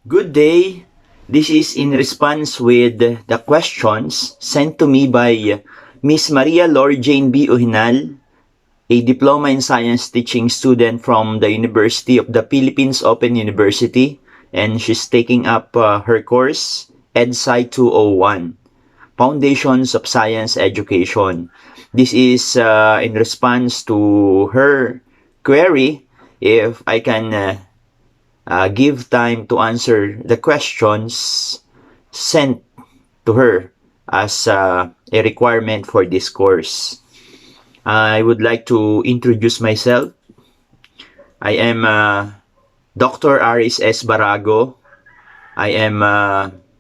Good day. This is in response with the questions sent to me by Miss Maria Lord Jane B. Ojenal, a Diploma in Science teaching student from the University of the Philippines Open University, and she's taking up her course, EdSci 201, Foundations of Science Education. This is in response to her query if I can give time to answer the questions sent to her as a requirement for this course. I would like to introduce myself. I am Dr. Aris S. Barago. I am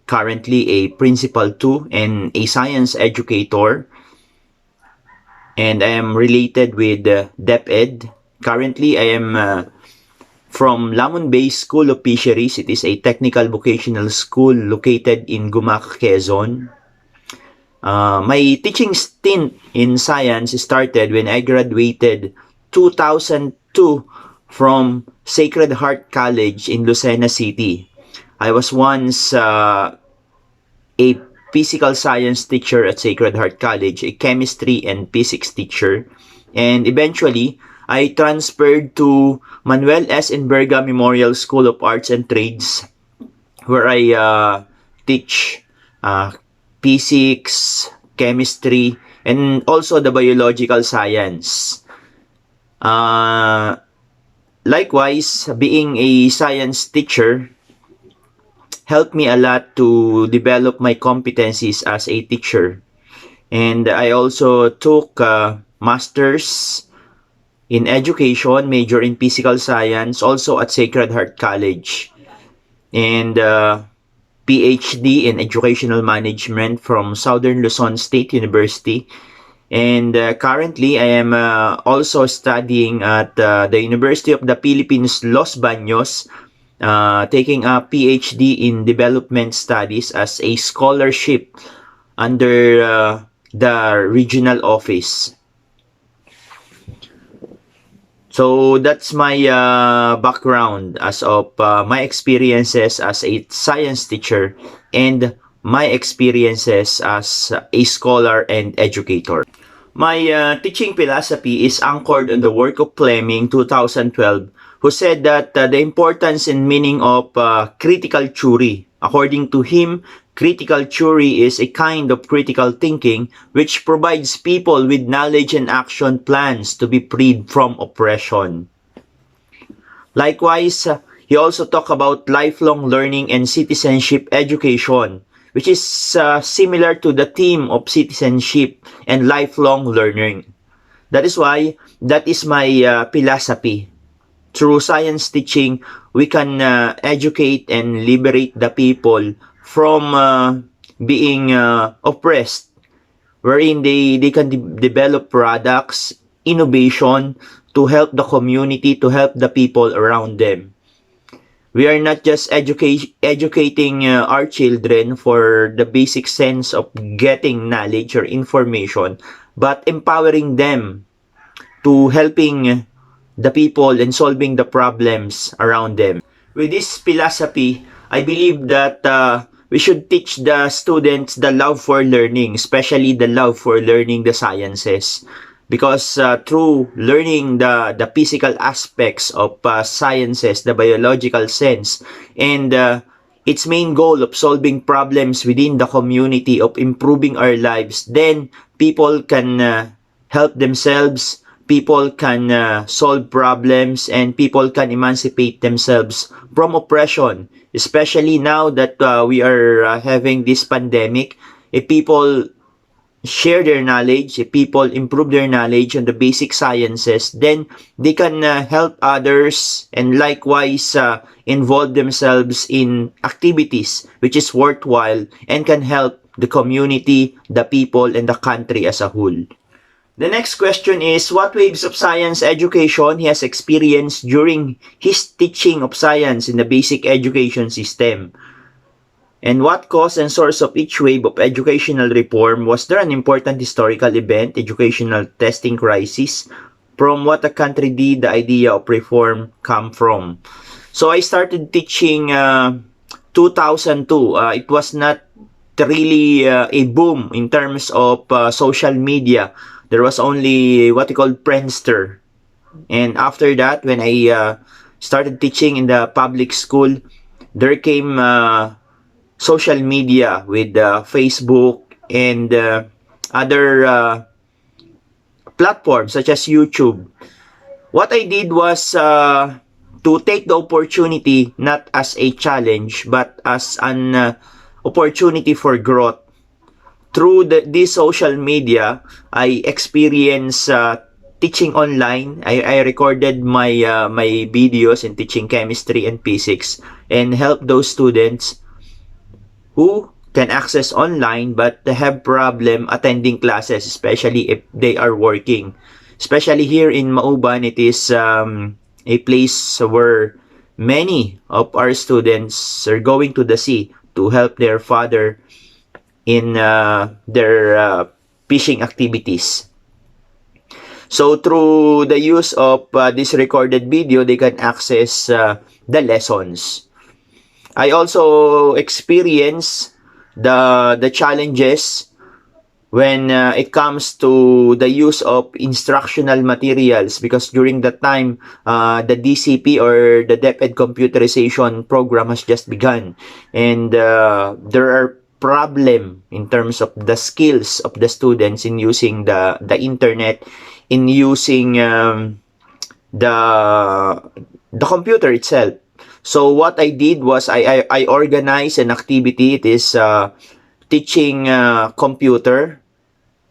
currently a Principal 2 and a Science Educator. And I am related with DepEd. Currently, I am from Lamon Bay School of Fisheries. It is a technical vocational school located in Gumac, Quezon. My teaching stint in science started when I graduated 2002 from Sacred Heart College in Lucena City. I was once a physical science teacher at Sacred Heart College, a chemistry and physics teacher, and eventually I transferred to Manuel S. Enverga Memorial School of Arts and Trades, where I teach physics, chemistry, and also the biological science. Likewise, being a science teacher helped me a lot to develop my competencies as a teacher. And I also took masters in education, major in physical science, also at Sacred Heart College, and PhD in educational management from Southern Luzon State University. And currently, I am also studying at the University of the Philippines, Los Baños, taking a PhD in development studies as a scholarship under the regional office. So that's my background as of my experiences as a science teacher and my experiences as a scholar and educator. My teaching philosophy is anchored on the work of Fleming 2012, who said that the importance and meaning of critical theory. According to him, critical theory is a kind of critical thinking which provides people with knowledge and action plans to be freed from oppression. Likewise, he also talked about lifelong learning and citizenship education, which is similar to the theme of citizenship and lifelong learning. That is why that is my philosophy. Through science teaching, we can educate and liberate the people from being oppressed, wherein they can develop products, innovation to help the community, to help the people around them. We are not just educating our children for the basic sense of getting knowledge or information, but empowering them to helping the people and solving the problems around them. With this philosophy, I believe that we should teach the students the love for learning, especially the love for learning the sciences. Because through learning the physical aspects of sciences, the biological sense, and its main goal of solving problems within the community, of improving our lives, then people can help themselves, people can solve problems, and people can emancipate themselves from oppression. Especially now that we are having this pandemic, if people share their knowledge, if people improve their knowledge on the basic sciences, then they can help others and likewise involve themselves in activities which is worthwhile and can help the community, the people, and the country as a whole. The next question is, what waves of science education he has experienced during his teaching of science in the basic education system? And what cause and source of each wave of educational reform? Was there an important historical event, educational testing crisis? From what the country did the idea of reform come from? So I started teaching 2002. It was not really a boom in terms of social media. There was only what we call Friendster. And after that, when I started teaching in the public school, there came social media with Facebook and other platforms such as YouTube. What I did was to take the opportunity not as a challenge but as an opportunity for growth. Through this social media, I experienced teaching online. I recorded my videos in teaching chemistry and physics and help those students who can access online but have problem attending classes, especially if they are working. Especially here in Mauban, it is a place where many of our students are going to the sea to help their father in their fishing activities. So through the use of this recorded video, they can access the lessons. I also experience the challenges when it comes to the use of instructional materials, because during that time the DCP or the DepEd computerization program has just begun, and there are problem in terms of the skills of the students in using the internet, in using the computer itself. So what I did was I organized an activity. It is teaching computer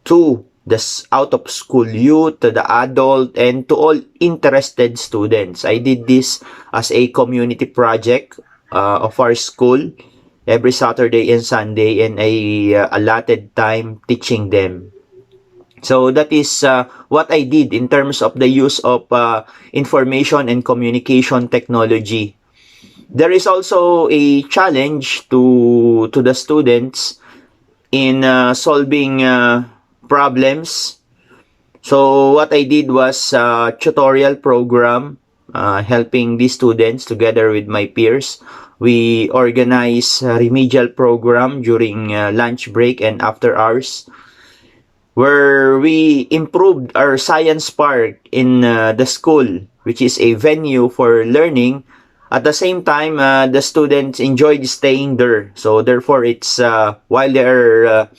to the out of school youth, to the adult, and to all interested students. I did this as a community project of our school every Saturday and Sunday, and I allotted time teaching them. So that is what I did in terms of the use of information and communication technology. There is also a challenge to the students in solving problems. So what I did was tutorial program, helping these students together with my peers. We organize a remedial program during lunch break and after hours, where we improved our science park in the school, which is a venue for learning. At the same time, the students enjoyed staying there. So therefore, it's while they're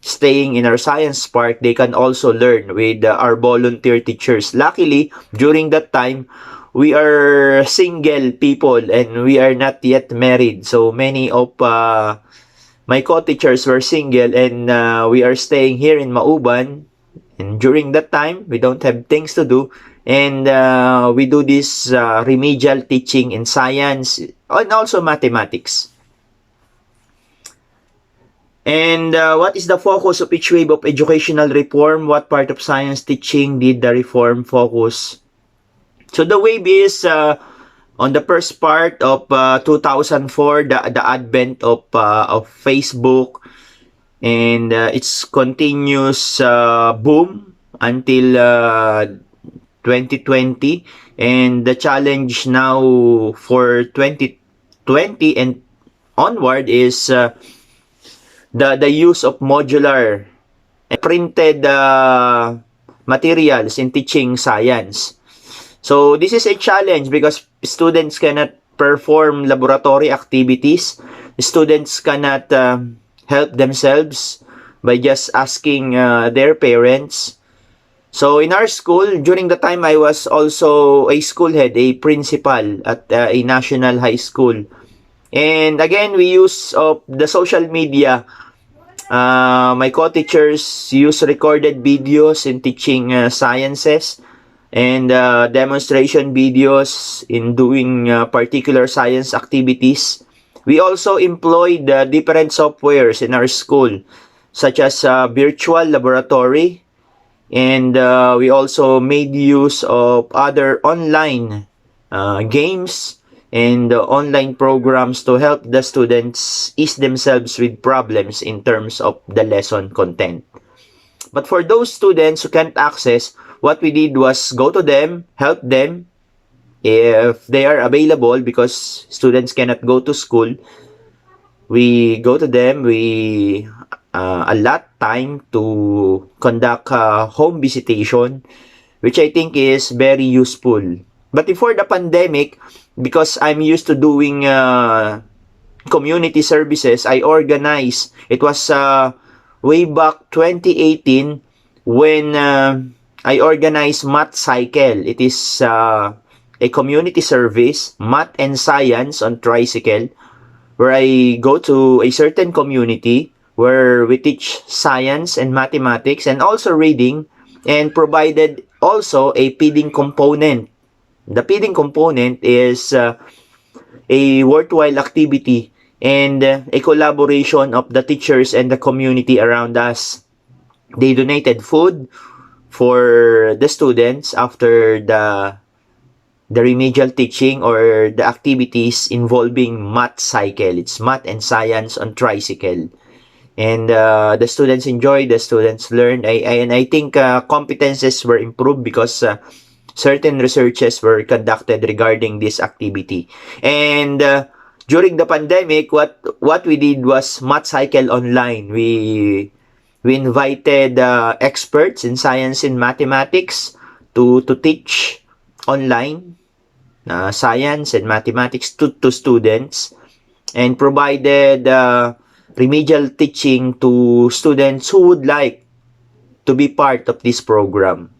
staying in our science park, they can also learn with our volunteer teachers. Luckily, during that time, we are single people and we are not yet married. So many of my co-teachers were single, and we are staying here in Mauban. And during that time, we don't have things to do. And we do this remedial teaching in science and also mathematics. And what is the focus of each wave of educational reform? What part of science teaching did the reform focus? So the wave is on the first part of 2004, the advent of Facebook and its continuous boom until 2020, and the challenge now for 2020 and onward is the use of modular and printed materials in teaching science. So this is a challenge because students cannot perform laboratory activities. Students cannot help themselves by just asking their parents. So in our school, during the time I was also a school head, a principal at a national high school. And again, we use the social media. My co-teachers use recorded videos in teaching sciences and demonstration videos in doing particular science activities. We also employed different softwares in our school, such as virtual laboratory, and we also made use of other online games and online programs to help the students ease themselves with problems in terms of the lesson content. But for those students who can't access, what we did was go to them, help them if they are available, because students cannot go to school. We go to them, we allot time to conduct home visitation, which I think is very useful. But before the pandemic, because I'm used to doing community services, I organized. It was way back 2018 when I organized Math Cycle. It is a community service, math and science on tricycle, where I go to a certain community where we teach science and mathematics and also reading, and provided also a feeding component. The feeding component is a worthwhile activity and a collaboration of the teachers and the community around us. They donated food for the students after the remedial teaching or the activities involving math cycle. It's math and science on tricycle. And the students enjoyed, the students learned. And I think competences were improved because certain researches were conducted regarding this activity. And during the pandemic, what we did was math cycle online. We invited experts in science and mathematics to teach online science and mathematics to students, and provided remedial teaching to students who would like to be part of this program.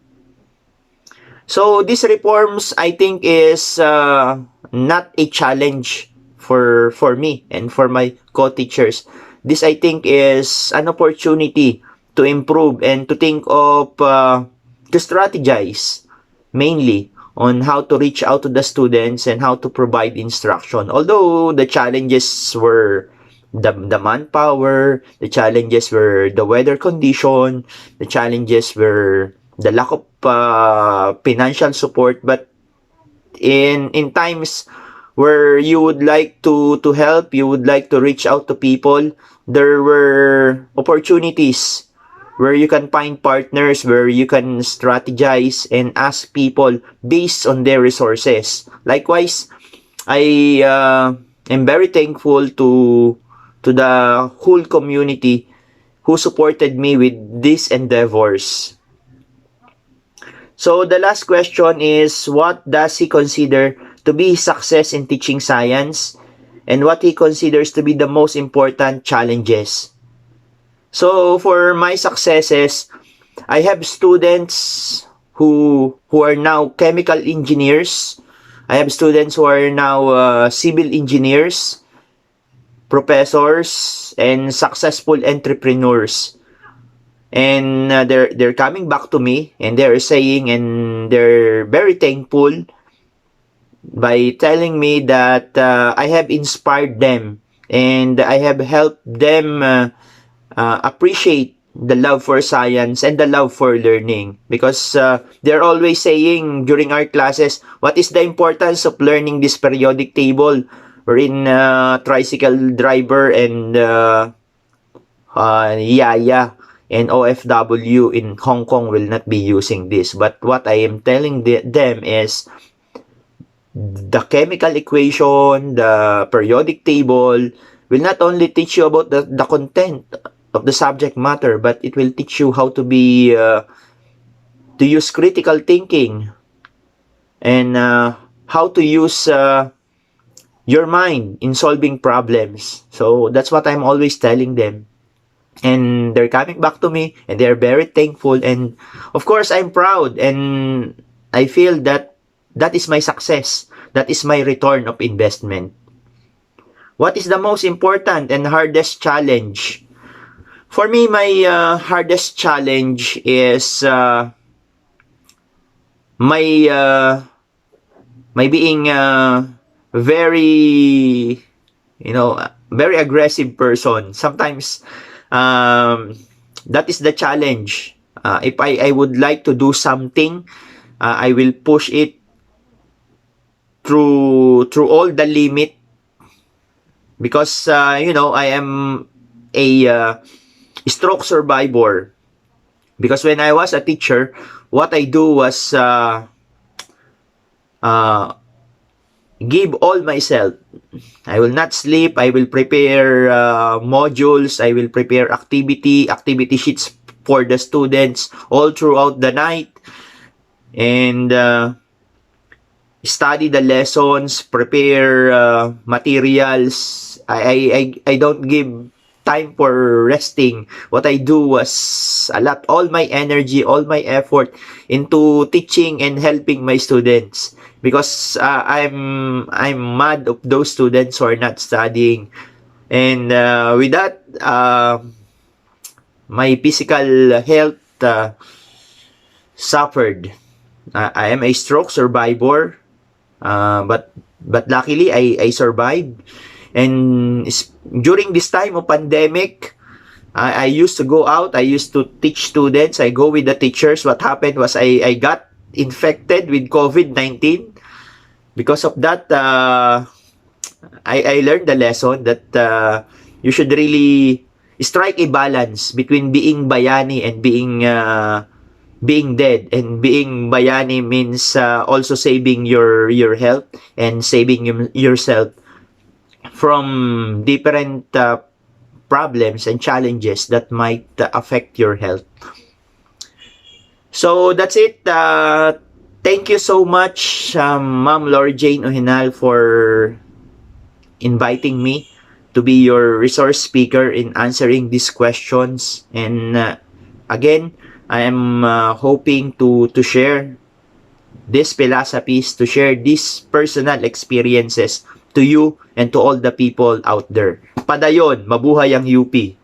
So these reforms, I think, is not a challenge for me and for my co-teachers. This, I think, is an opportunity to improve and to think of to strategize mainly on how to reach out to the students and how to provide instruction. Although the challenges were the manpower, the challenges were the weather condition, the challenges were the lack of financial support, but in times where you would like to help, you would like to reach out to people, there were opportunities where you can find partners, where you can strategize and ask people based on their resources. Likewise, I am very thankful to the whole community who supported me with these endeavors. So the last question is, what does he consider to be success in teaching science, and what he considers to be the most important challenges? So for my successes, I have students who are now chemical engineers. I have students who are now civil engineers, professors, and successful entrepreneurs. And they're coming back to me, and they're saying, and they're very thankful by telling me that I have inspired them and I have helped them appreciate the love for science and the love for learning, because they're always saying during our classes, what is the importance of learning this periodic table, wherein tricycle driver and Yaya and OFW in Hong Kong will not be using this. But what I am telling them is the chemical equation, the periodic table will not only teach you about the content of the subject matter, but it will teach you how to be to use critical thinking and how to use your mind in solving problems. So that's what I'm always telling them. And they're coming back to me and they're very thankful, and of course I'm proud, and I feel that that is my success, that is my return of investment. What is the most important and hardest challenge? For me, my hardest challenge is my my being very, very aggressive person. Sometimes that is the challenge. If I would like to do something, I will push it through all the limit, because I am a stroke survivor. Because when I was a teacher, what I do was give all myself. I will not sleep. I will prepare modules. I will prepare activity sheets for the students all throughout the night. And study the lessons, prepare materials. I don't give time for resting. What I do was a lot, all my energy, all my effort into teaching and helping my students, because I'm mad of those students who are not studying. And with that, my physical health suffered. I am a stroke survivor, but luckily I survived. And during this time of pandemic, I used to go out. I used to teach students. I go with the teachers. What happened was I got infected with COVID-19. Because of that, I learned the lesson that you should really strike a balance between being bayani and being dead. And being bayani means also saving your health and saving yourself from different problems and challenges that might affect your health. So that's it. Thank you so much, Ma'am Laura Jane Ojenal, for inviting me to be your resource speaker in answering these questions. And again, I am hoping to share these philosophies, to share these personal experiences to you and to all the people out there. Padayon, mabuhay ang UP!